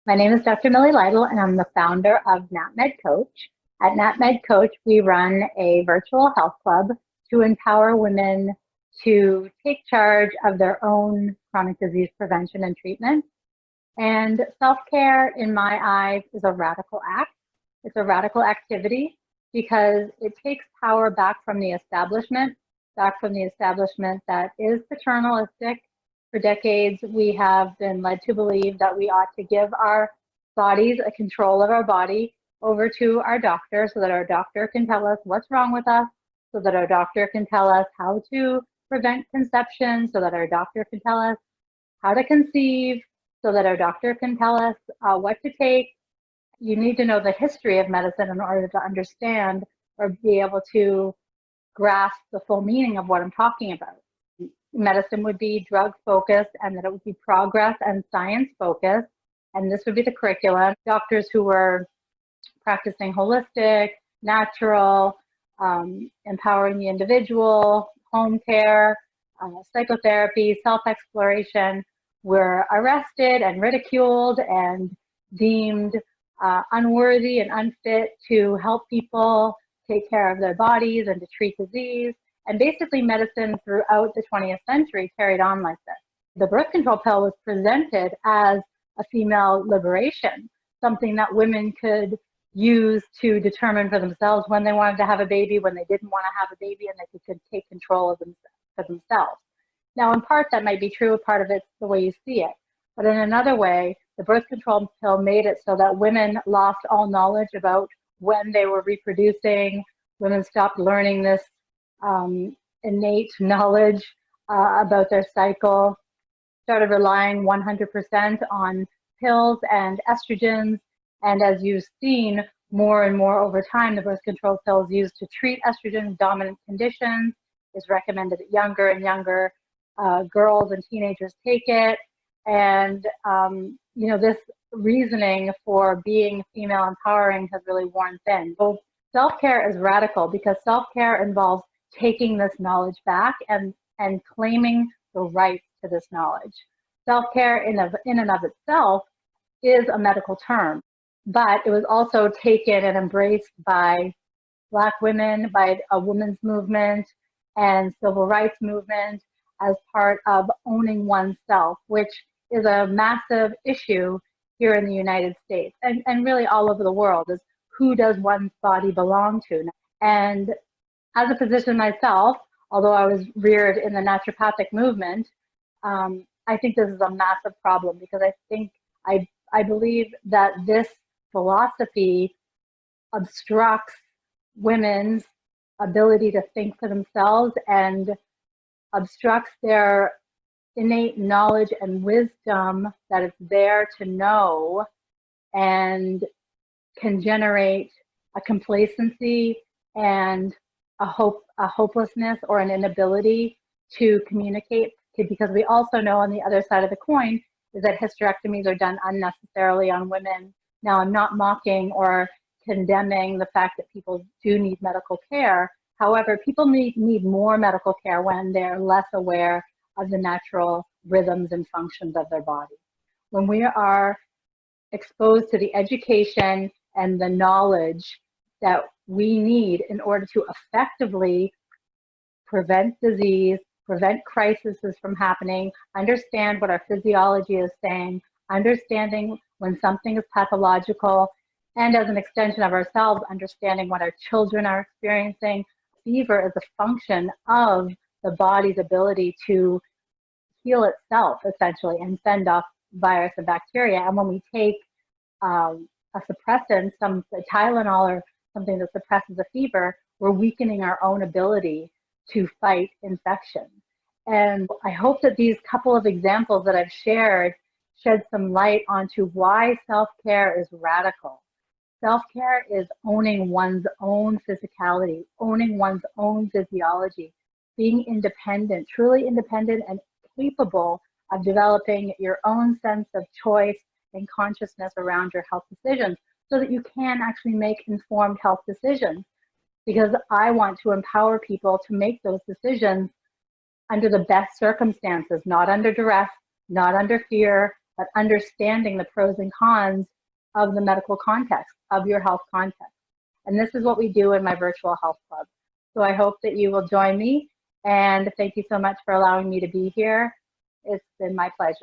My name is Dr. Millie Lytle, and I'm the founder of NatMed Coach. At NatMed Coach, we run a virtual health club to empower women to take charge of their own chronic disease prevention and treatment. And self-care, in my eyes, is a radical act. It's a radical activity because it takes power back from the establishment that is paternalistic. For decades, we have been led to believe that we ought to give our bodies a control of our body over to our doctor so that our doctor can tell us what's wrong with us, so that our doctor can tell us how to prevent conception, so that our doctor can tell us how to conceive, so that our doctor can tell us what to take. You need to know the history of medicine in order to understand or be able to grasp the full meaning of what I'm talking about. Medicine would be drug focused, and that it would be progress and science focused, and this would be the curriculum. Doctors who were practicing holistic, natural, empowering the individual, home care, psychotherapy, self-exploration were arrested and ridiculed and deemed unworthy and unfit to help people take care of their bodies and to treat disease. And basically medicine throughout the 20th century carried on like this. The birth control pill was presented as a female liberation, something that women could use to determine for themselves when they wanted to have a baby, when they didn't want to have a baby, and they could take control of for themselves. Now, in part, that might be true. A part of it's the way you see it. But in another way, the birth control pill made it so that women lost all knowledge about when they were reproducing. Women stopped learning this innate knowledge about their cycle, started relying 100% on pills and estrogens. And as you've seen more and more over time, the birth control pill is used to treat estrogen dominant conditions, is recommended that younger and younger girls and teenagers take it. And, this reasoning for being female empowering has really worn thin. So self-care is radical because self-care involves taking this knowledge back and claiming the right to this knowledge. Self-care in and of itself is a medical term, but it was also taken and embraced by Black women, by a women's movement and civil rights movement as part of owning oneself, which is a massive issue here in the United States and really all over the world, is who does one's body belong to? And as a physician myself, although I was reared in the naturopathic movement, I think this is a massive problem because I believe that this philosophy obstructs women's ability to think for themselves and obstructs their innate knowledge and wisdom that it's there to know, and can generate a complacency and a hopelessness or an inability to communicate, because we also know on the other side of the coin is that hysterectomies are done unnecessarily on women. Now, I'm not mocking or condemning the fact that people do need medical care. However, people need more medical care when they're less aware of the natural rhythms and functions of their body. When we are exposed to the education and the knowledge that we need in order to effectively prevent disease, prevent crises from happening, understand what our physiology is saying, understanding when something is pathological, and as an extension of ourselves, understanding what our children are experiencing. Fever is a function of the body's ability to heal itself, essentially, and fend off virus and bacteria. And when we take a suppressant, some Tylenol or something that suppresses a fever, we're weakening our own ability to fight infection. And I hope that these couple of examples that I've shared shed some light onto why self-care is radical. Self-care is owning one's own physicality, owning one's own physiology, being independent, truly independent and capable of developing your own sense of choice and consciousness around your health decisions so that you can actually make informed health decisions. Because I want to empower people to make those decisions under the best circumstances, not under duress, not under fear, but understanding the pros and cons of the medical context, of your health context. And this is what we do in my virtual health club. So I hope that you will join me, and thank you so much for allowing me to be here. It's been my pleasure.